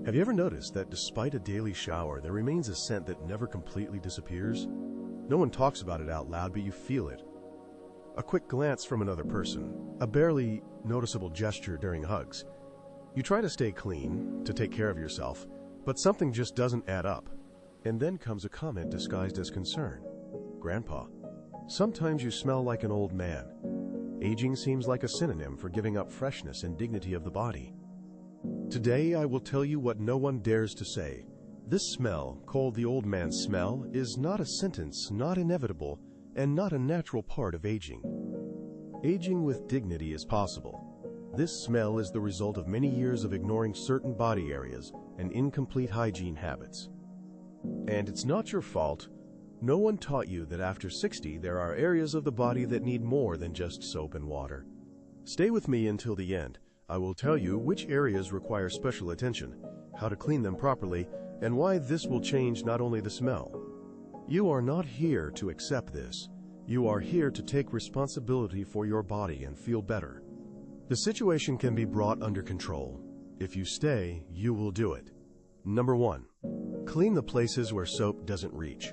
Have you ever noticed that despite a daily shower, there remains a scent that never completely disappears? No one talks about it out loud, but you feel it. A quick glance from another person, a barely noticeable gesture during hugs. You try to stay clean, to take care of yourself, but something just doesn't add up. And then comes a comment disguised as concern. Grandpa, sometimes you smell like an old man. Aging seems like a synonym for giving up freshness and dignity of the body. Today I will tell you what no one dares to say. This smell, called the old man smell, is not a sentence, not inevitable, and not a natural part of aging. Aging with dignity is possible. This smell is the result of many years of ignoring certain body areas and incomplete hygiene habits. And it's not your fault. No one taught you that after 60 there are areas of the body that need more than just soap and water. Stay with me until the end. I will tell you which areas require special attention, how to clean them properly, and why this will change not only the smell. You are not here to accept this. You are here to take responsibility for your body and feel better. The situation can be brought under control. If you stay, you will do it. Number 1. Clean the places where soap doesn't reach.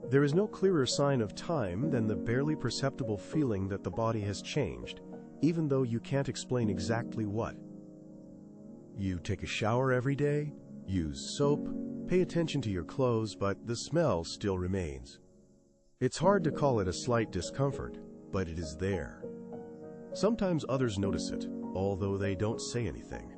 There is no clearer sign of time than the barely perceptible feeling that the body has changed, even though you can't explain exactly what. You take a shower every day, use soap, pay attention to your clothes, but the smell still remains. It's hard to call it a slight discomfort, but it is there. Sometimes others notice it, although they don't say anything.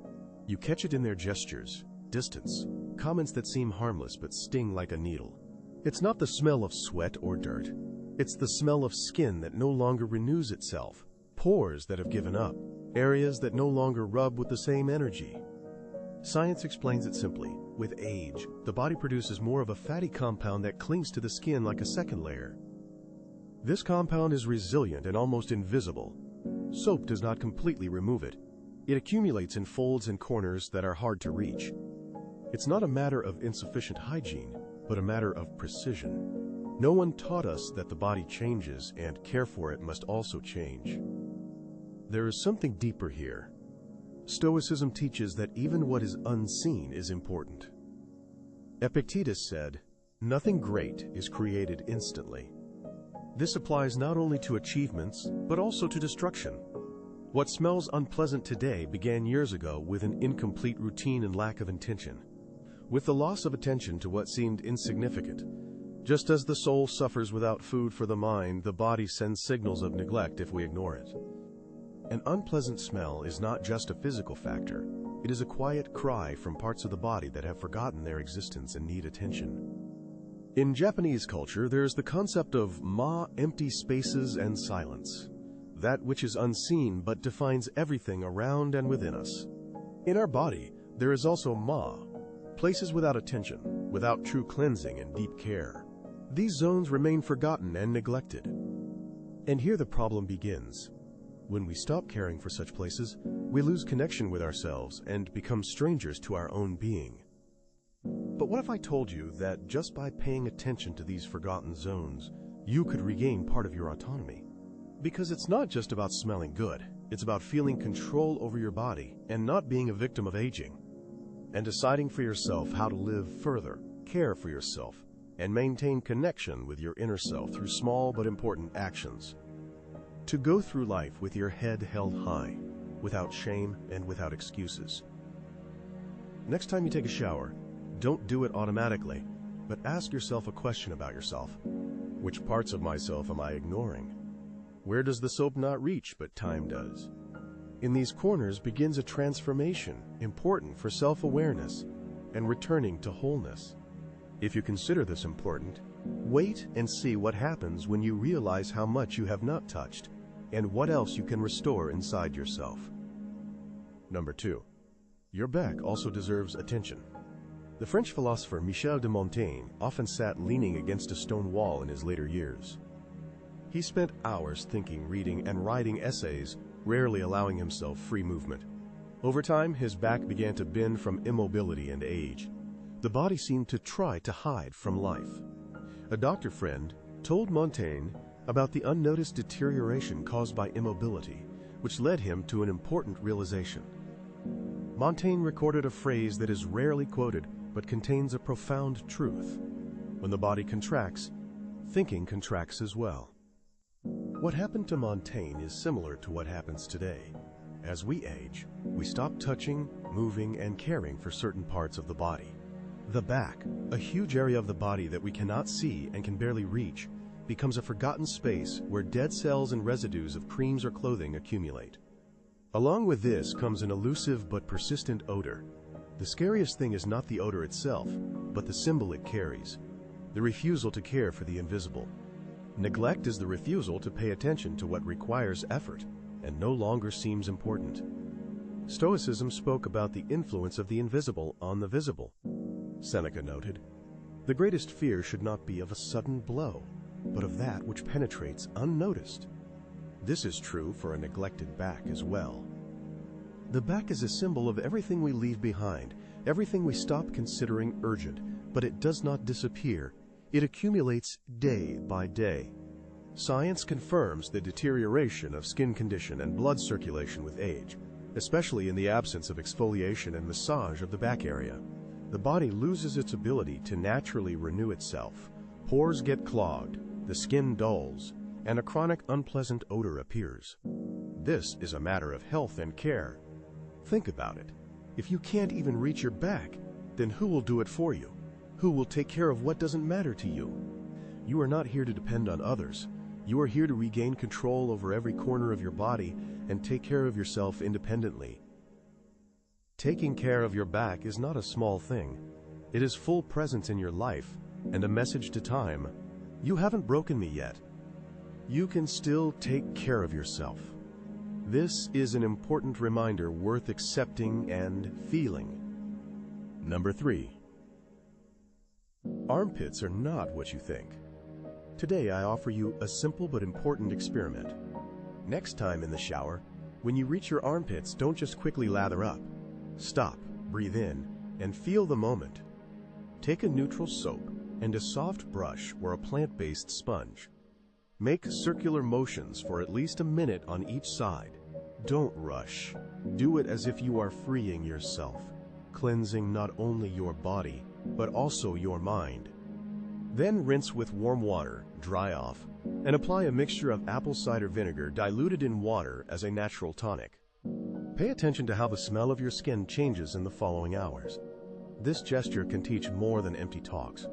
You catch it in their gestures, distance, comments that seem harmless but sting like a needle. It's not the smell of sweat or dirt. It's the smell of skin that no longer renews itself, pores that have given up, areas that no longer rub with the same energy. Science explains it simply. With age, the body produces more of a fatty compound that clings to the skin like a second layer. This compound is resilient and almost invisible. Soap does not completely remove it. It accumulates in folds and corners that are hard to reach. It's not a matter of insufficient hygiene, but a matter of precision. No one taught us that the body changes and care for it must also change. There is something deeper here. Stoicism teaches that even what is unseen is important. Epictetus said, "Nothing great is created instantly." This applies not only to achievements, but also to destruction. What smells unpleasant today began years ago with an incomplete routine and lack of intention. With the loss of attention to what seemed insignificant. Just as the soul suffers without food for the mind, the body sends signals of neglect if we ignore it. An unpleasant smell is not just a physical factor. It is a quiet cry from parts of the body that have forgotten their existence and need attention. In Japanese culture, there is the concept of ma, empty spaces and silence. That which is unseen but defines everything around and within us. In our body, there is also ma, places without attention, without true cleansing and deep care. These zones remain forgotten and neglected. And here the problem begins. When we stop caring for such places, we lose connection with ourselves and become strangers to our own being. But what if I told you that just by paying attention to these forgotten zones, you could regain part of your autonomy? Because it's not just about smelling good, it's about feeling control over your body and not being a victim of aging. And deciding for yourself how to live further, care for yourself, and maintain connection with your inner self through small but important actions. To go through life with your head held high, without shame and without excuses. Next time you take a shower, don't do it automatically, but ask yourself a question about yourself. Which parts of myself am I ignoring? Where does the soap not reach, but time does? In these corners begins a transformation important for self-awareness and returning to wholeness. If you consider this important, wait and see what happens when you realize how much you have not touched and what else you can restore inside yourself. Number 2. Your back also deserves attention. The French philosopher Michel de Montaigne often sat leaning against a stone wall in his later years. He spent hours thinking, reading, and writing essays, rarely allowing himself free movement. Over time, his back began to bend from immobility and age. The body seemed to try to hide from life. A doctor friend told Montaigne about the unnoticed deterioration caused by immobility, which led him to an important realization. Montaigne recorded a phrase that is rarely quoted but contains a profound truth. When the body contracts, thinking contracts as well. What happened to Montaigne is similar to what happens today. As we age, we stop touching, moving, and caring for certain parts of the body. The back, a huge area of the body that we cannot see and can barely reach, becomes a forgotten space where dead cells and residues of creams or clothing accumulate. Along with this comes an elusive but persistent odor. The scariest thing is not the odor itself, but the symbol it carries, the refusal to care for the invisible. Neglect is the refusal to pay attention to what requires effort and no longer seems important. Stoicism spoke about the influence of the invisible on the visible. Seneca noted, "The greatest fear should not be of a sudden blow, but of that which penetrates unnoticed." This is true for a neglected back as well. The back is a symbol of everything we leave behind, everything we stop considering urgent, but it does not disappear. It accumulates day by day. Science confirms the deterioration of skin condition and blood circulation with age, especially in the absence of exfoliation and massage of the back area. The body loses its ability to naturally renew itself. Pores get clogged, the skin dulls, and a chronic unpleasant odor appears. This is a matter of health and care. Think about it. If you can't even reach your back, then who will do it for you? Who will take care of what doesn't matter to you? You are not here to depend on others. You are here to regain control over every corner of your body and take care of yourself independently. Taking care of your back is not a small thing. It is full presence in your life and a message to time. You haven't broken me yet. You can still take care of yourself. This is an important reminder worth accepting and feeling. Number 3. Armpits are not what you think. Today I offer you a simple but important experiment. Next time in the shower, when you reach your armpits, don't just quickly lather up. Stop, breathe in, and feel the moment. Take a neutral soap and a soft brush or a plant-based sponge. Make circular motions for at least a minute on each side. Don't rush. Do it as if you are freeing yourself, cleansing not only your body, but also your mind. Then rinse with warm water, dry off, and apply a mixture of apple cider vinegar diluted in water as a natural tonic. Pay attention to how the smell of your skin changes in the following hours. This gesture can teach more than empty talks.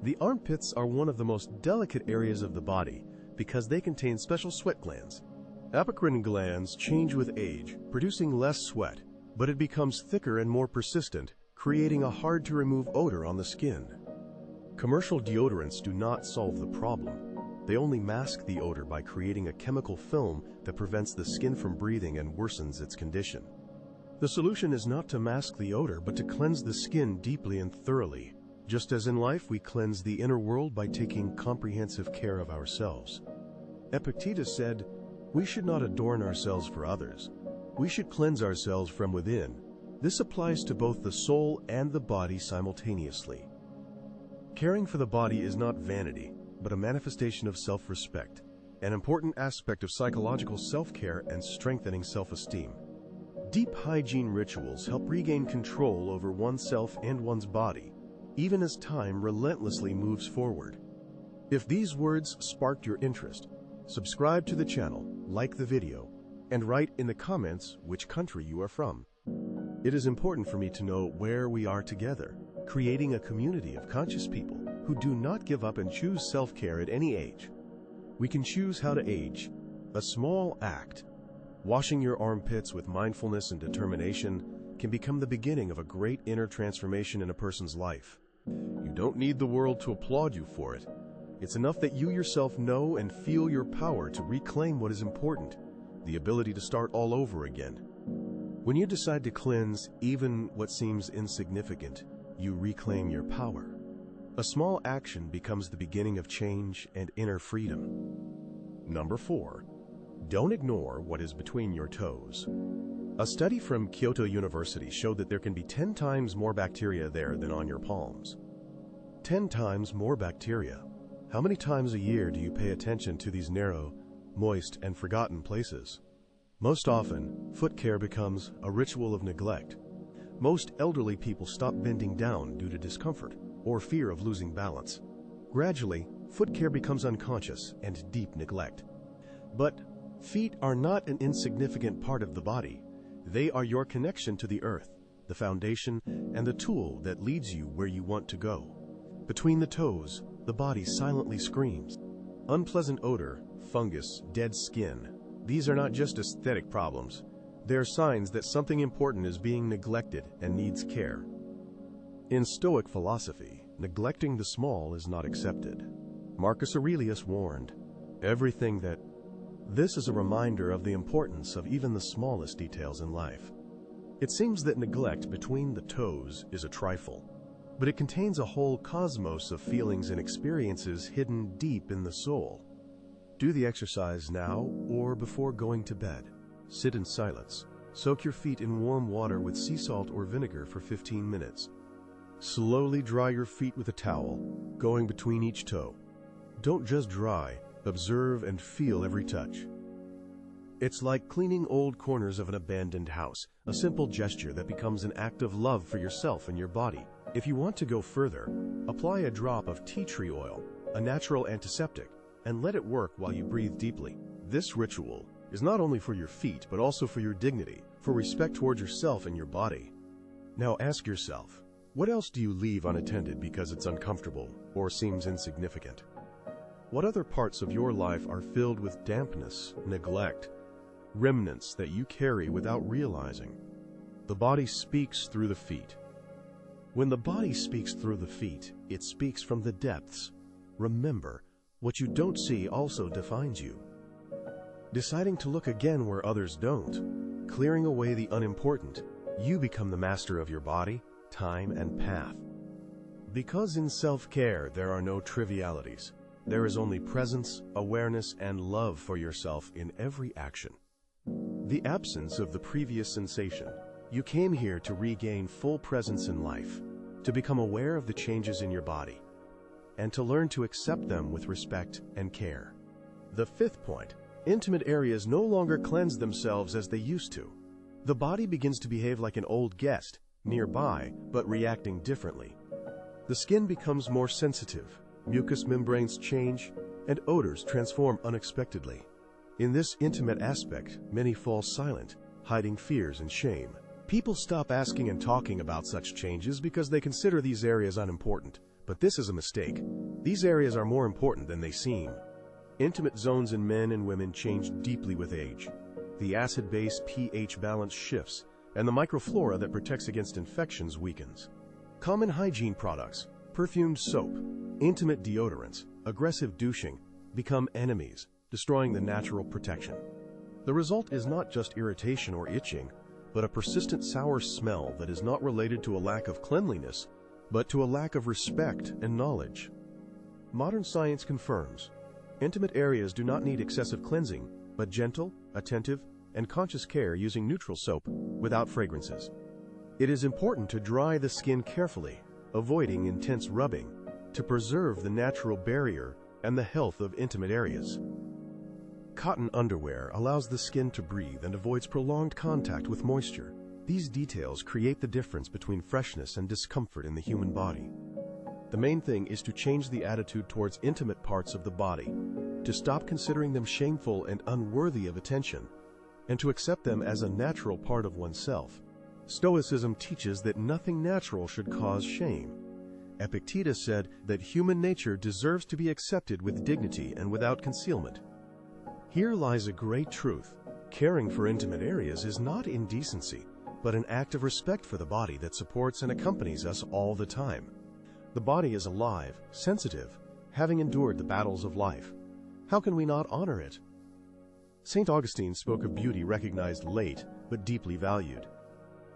The armpits are one of the most delicate areas of the body because they contain special sweat glands. Apocrine glands change with age, producing less sweat, but it becomes thicker and more persistent, creating a hard-to-remove odor on the skin. Commercial deodorants do not solve the problem. They only mask the odor by creating a chemical film that prevents the skin from breathing and worsens its condition. The solution is not to mask the odor, but to cleanse the skin deeply and thoroughly. Just as in life, we cleanse the inner world by taking comprehensive care of ourselves. Epictetus said, "We should not adorn ourselves for others. We should cleanse ourselves from within." This applies to both the soul and the body simultaneously. Caring for the body is not vanity, but a manifestation of self-respect, an important aspect of psychological self-care and strengthening self-esteem. Deep hygiene rituals help regain control over oneself and one's body, even as time relentlessly moves forward. If these words sparked your interest, subscribe to the channel, like the video, and write in the comments which country you are from. It is important for me to know where we are together, creating a community of conscious people who do not give up and choose self-care at any age. We can choose how to age. A small act, washing your armpits with mindfulness and determination, can become the beginning of a great inner transformation in a person's life. You don't need the world to applaud you for it. It's enough that you yourself know and feel your power to reclaim what is important, the ability to start all over again. When you decide to cleanse even what seems insignificant, you reclaim your power. A small action becomes the beginning of change and inner freedom. Number 4. Don't ignore what is between your toes. A study from Kyoto University showed that there can be 10 times more bacteria there than on your palms. 10 times more bacteria. How many times a year do you pay attention to these narrow, moist, and forgotten places? Most often, foot care becomes a ritual of neglect. Most elderly people stop bending down due to discomfort or fear of losing balance. Gradually, foot care becomes unconscious and deep neglect. But feet are not an insignificant part of the body. They are your connection to the earth, the foundation, and the tool that leads you where you want to go. Between the toes, the body silently screams. Unpleasant odor, fungus, dead skin. These are not just aesthetic problems. They're signs that something important is being neglected and needs care. In Stoic philosophy, neglecting the small is not accepted. Marcus Aurelius warned, This is a reminder of the importance of even the smallest details in life. It seems that neglect between the toes is a trifle, but it contains a whole cosmos of feelings and experiences hidden deep in the soul. Do the exercise now or before going to bed. Sit in silence. Soak your feet in warm water with sea salt or vinegar for 15 minutes. Slowly dry your feet with a towel, going between each toe. Don't just dry, observe and feel every touch. It's like cleaning old corners of an abandoned house, a simple gesture that becomes an act of love for yourself and your body. If you want to go further, apply a drop of tea tree oil, a natural antiseptic, and let it work while you breathe deeply. This ritual is not only for your feet, but also for your dignity, for respect towards yourself and your body. Now ask yourself, what else do you leave unattended because it's uncomfortable or seems insignificant? What other parts of your life are filled with dampness, neglect, remnants that you carry without realizing? The body speaks through the feet. When the body speaks through the feet, it speaks from the depths. Remember, what you don't see also defines you. Deciding to look again where others don't, clearing away the unimportant, you become the master of your body, time, and path. Because in self-care there are no trivialities. There is only presence, awareness, and love for yourself in every action. The absence of the previous sensation. You came here to regain full presence in life, to become aware of the changes in your body, and to learn to accept them with respect and care. The fifth point, intimate areas no longer cleanse themselves as they used to. The body begins to behave like an old guest, nearby, but reacting differently. The skin becomes more sensitive, mucous membranes change, and odors transform unexpectedly. In this intimate aspect, many fall silent, hiding fears and shame. People stop asking and talking about such changes because they consider these areas unimportant. But this is a mistake. These areas are more important than they seem. Intimate zones in men and women change deeply with age. The acid-base pH balance shifts, and the microflora that protects against infections weakens. Common hygiene products, perfumed soap, intimate deodorants, aggressive douching, become enemies, destroying the natural protection. The result is not just irritation or itching, but a persistent sour smell that is not related to a lack of cleanliness, but to a lack of respect and knowledge. Modern science confirms, intimate areas do not need excessive cleansing, but gentle, attentive, and conscious care using neutral soap without fragrances. It is important to dry the skin carefully, avoiding intense rubbing, to preserve the natural barrier and the health of intimate areas. Cotton underwear allows the skin to breathe and avoids prolonged contact with moisture. These details create the difference between freshness and discomfort in the human body. The main thing is to change the attitude towards intimate parts of the body, to stop considering them shameful and unworthy of attention, and to accept them as a natural part of oneself. Stoicism teaches that nothing natural should cause shame. Epictetus said that human nature deserves to be accepted with dignity and without concealment. Here lies a great truth. Caring for intimate areas is not indecency, but an act of respect for the body that supports and accompanies us all the time. The body is alive, sensitive, having endured the battles of life. How can we not honor it? St. Augustine spoke of beauty recognized late, but deeply valued.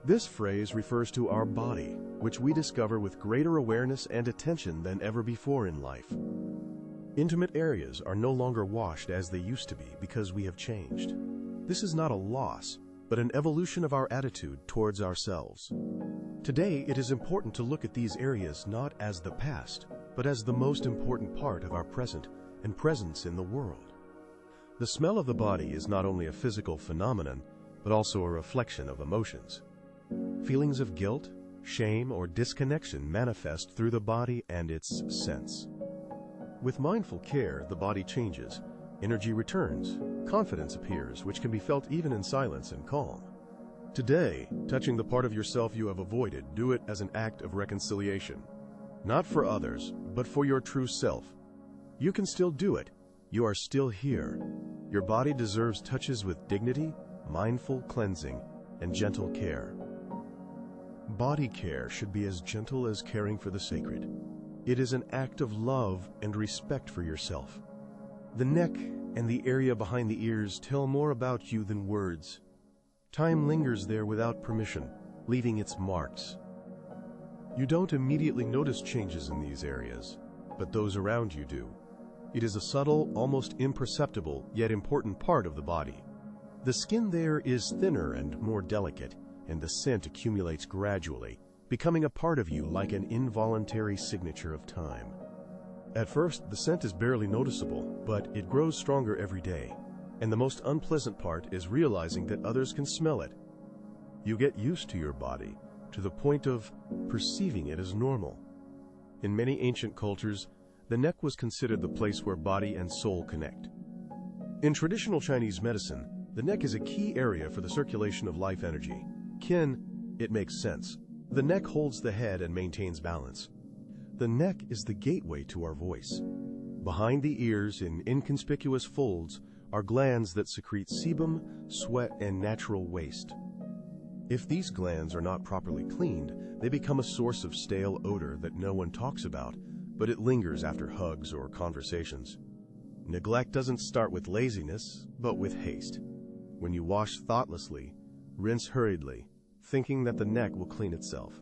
This phrase refers to our body, which we discover with greater awareness and attention than ever before in life. Intimate areas are no longer washed as they used to be because we have changed. This is not a loss, but an evolution of our attitude towards ourselves. Today, it is important to look at these areas not as the past, but as the most important part of our present and presence in the world. The smell of the body is not only a physical phenomenon, but also a reflection of emotions. Feelings of guilt, shame, or disconnection manifest through the body and its scents. With mindful care, the body changes, energy returns, confidence appears, which can be felt even in silence and calm. Today, touching the part of yourself you have avoided, do it as an act of reconciliation. Not for others, but for your true self. You can still do it. You are still here. Your body deserves touches with dignity, mindful cleansing, and gentle care. Body care should be as gentle as caring for the sacred. It is an act of love and respect for yourself. The neck and the area behind the ears tell more about you than words. Time lingers there without permission, leaving its marks. You don't immediately notice changes in these areas, but those around you do. It is a subtle, almost imperceptible, yet important part of the body. The skin there is thinner and more delicate, and the scent accumulates gradually, becoming a part of you like an involuntary signature of time. At first, the scent is barely noticeable, but it grows stronger every day, and the most unpleasant part is realizing that others can smell it. You get used to your body, to the point of perceiving it as normal. In many ancient cultures, the neck was considered the place where body and soul connect. In traditional Chinese medicine, the neck is a key area for the circulation of life energy. It makes sense. The neck holds the head and maintains balance. The neck is the gateway to our voice. Behind the ears, in inconspicuous folds, are glands that secrete sebum, sweat, and natural waste. If these glands are not properly cleaned, they become a source of stale odor that no one talks about, but it lingers after hugs or conversations. Neglect doesn't start with laziness, but with haste. When you wash thoughtlessly, rinse hurriedly, thinking that the neck will clean itself.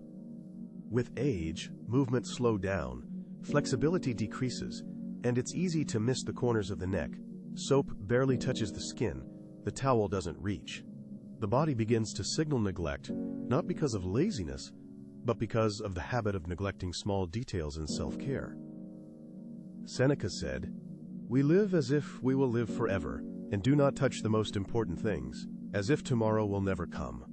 With age, movements slow down, flexibility decreases, and it's easy to miss the corners of the neck. Soap barely touches the skin, the towel doesn't reach. The body begins to signal neglect, not because of laziness, but because of the habit of neglecting small details in self-care. Seneca said, "We live as if we will live forever, and do not touch the most important things, as if tomorrow will never come."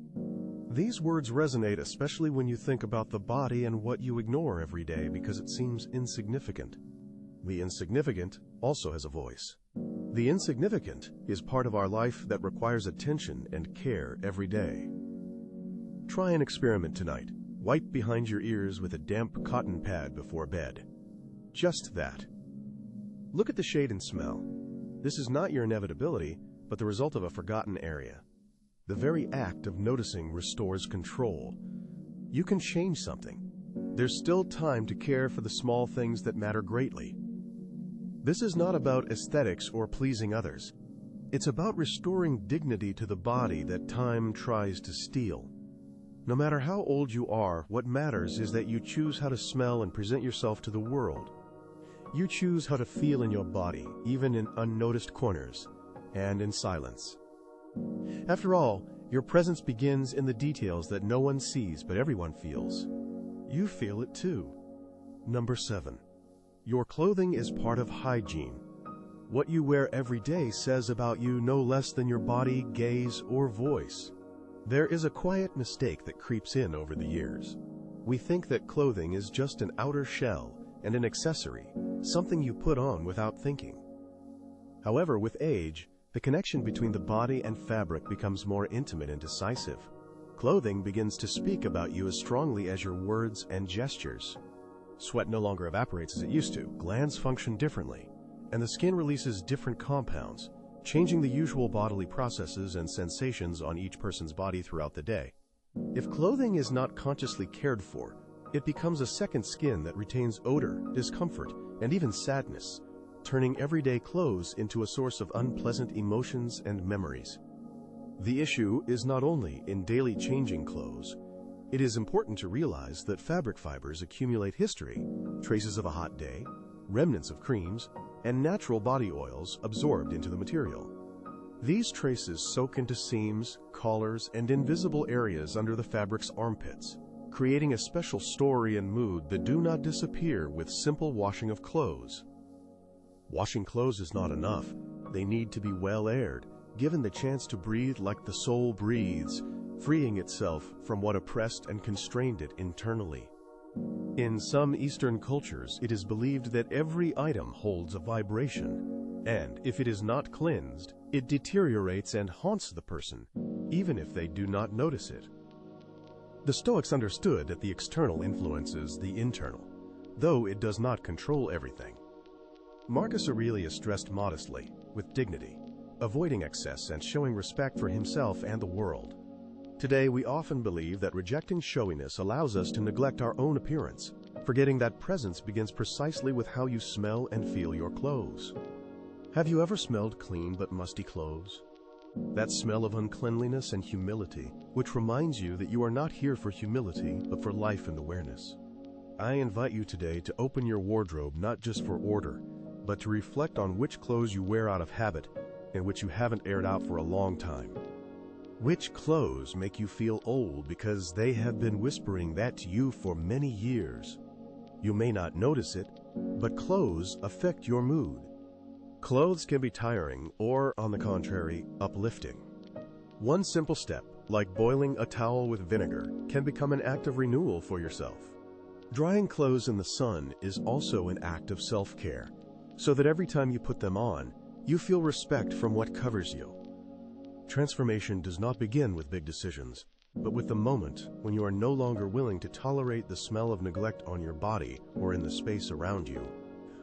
These words resonate especially when you think about the body and what you ignore every day because it seems insignificant. The insignificant also has a voice. The insignificant is part of our life that requires attention and care every day. Try an experiment tonight. Wipe behind your ears with a damp cotton pad before bed. Just that. Look at the shade and smell. This is not your inevitability, but the result of a forgotten area. The very act of noticing restores control. You can change something. There's still time to care for the small things that matter greatly. This is not about aesthetics or pleasing others. It's about restoring dignity to the body that time tries to steal. No matter how old you are, what matters is that you choose how to smell and present yourself to the world. You choose how to feel in your body, even in unnoticed corners, and in silence. After all, your presence begins in the details that no one sees but everyone feels. You feel it too. Number 7. Your clothing is part of hygiene. What you wear every day says about you no less than your body, gaze, or voice. There is a quiet mistake that creeps in over the years. We think that clothing is just an outer shell and an accessory, something you put on without thinking. However, with age, the connection between the body and fabric becomes more intimate and decisive. Clothing begins to speak about you as strongly as your words and gestures. Sweat no longer evaporates as it used to, glands function differently, and the skin releases different compounds, changing the usual bodily processes and sensations on each person's body throughout the day. If clothing is not consciously cared for, it becomes a second skin that retains odor, discomfort, and even sadness, turning everyday clothes into a source of unpleasant emotions and memories. The issue is not only in daily changing clothes. It is important to realize that fabric fibers accumulate history, traces of a hot day, remnants of creams, and natural body oils absorbed into the material. These traces soak into seams, collars, and invisible areas under the fabric's armpits, creating a special story and mood that do not disappear with simple washing of clothes. Washing clothes is not enough. They need to be well aired, given the chance to breathe like the soul breathes, freeing itself from what oppressed and constrained it internally. In some Eastern cultures, it is believed that every item holds a vibration, and if it is not cleansed, it deteriorates and haunts the person, even if they do not notice it. The Stoics understood that the external influences the internal, though it does not control everything. Marcus Aurelius dressed modestly, with dignity, avoiding excess and showing respect for himself and the world. Today, we often believe that rejecting showiness allows us to neglect our own appearance, forgetting that presence begins precisely with how you smell and feel your clothes. Have you ever smelled clean but musty clothes? That smell of uncleanliness and humility, which reminds you that you are not here for humility, but for life and awareness. I invite you today to open your wardrobe not just for order, but to reflect on which clothes you wear out of habit and which you haven't aired out for a long time. Which clothes make you feel old because they have been whispering that to you for many years? You may not notice it, but clothes affect your mood. Clothes can be tiring or, on the contrary, uplifting. One simple step, like boiling a towel with vinegar, can become an act of renewal for yourself. Drying clothes in the sun is also an act of self-care, so that every time you put them on, you feel respect from what covers you. Transformation does not begin with big decisions, but with the moment when you are no longer willing to tolerate the smell of neglect on your body or in the space around you.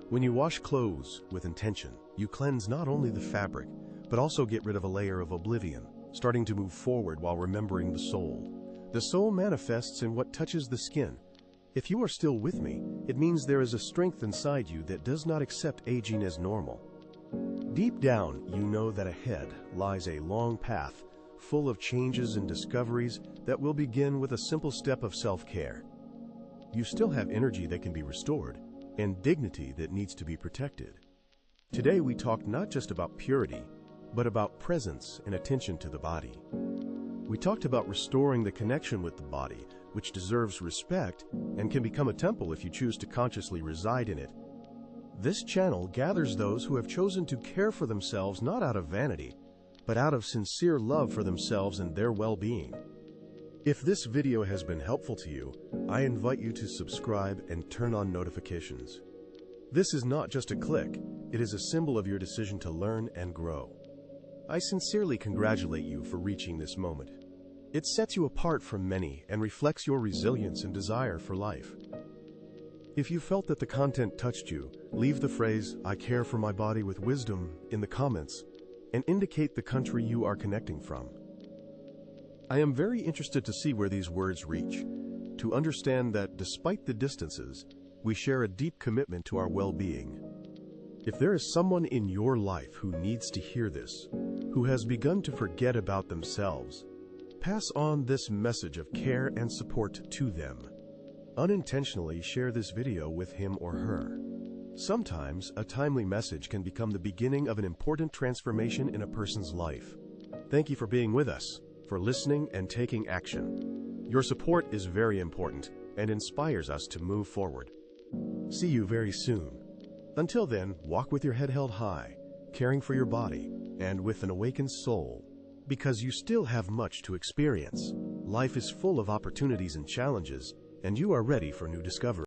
When you wash clothes with intention, you cleanse not only the fabric, but also get rid of a layer of oblivion, starting to move forward while remembering the soul. The soul manifests in what touches the skin. If you are still with me, it means there is a strength inside you that does not accept aging as normal. Deep down, you know that ahead lies a long path, full of changes and discoveries that will begin with a simple step of self-care. You still have energy that can be restored, and dignity that needs to be protected. Today we talked not just about purity, but about presence and attention to the body. We talked about restoring the connection with the body, which deserves respect and can become a temple if you choose to consciously reside in it. This channel gathers those who have chosen to care for themselves not out of vanity, but out of sincere love for themselves and their well-being. If this video has been helpful to you, I invite you to subscribe and turn on notifications. This is not just a click, it is a symbol of your decision to learn and grow. I sincerely congratulate you for reaching this moment. It sets you apart from many and reflects your resilience and desire for life. If you felt that the content touched you, leave the phrase, "I care for my body with wisdom," in the comments and indicate the country you are connecting from. I am very interested to see where these words reach, to understand that despite the distances, we share a deep commitment to our well-being. If there is someone in your life who needs to hear this, who has begun to forget about themselves, pass on this message of care and support to them. Unintentionally share this video with him or her. Sometimes, a timely message can become the beginning of an important transformation in a person's life. Thank you for being with us, for listening and taking action. Your support is very important and inspires us to move forward. See you very soon. Until then, walk with your head held high, caring for your body, and with an awakened soul. Because you still have much to experience. Life is full of opportunities and challenges, and you are ready for new discovery.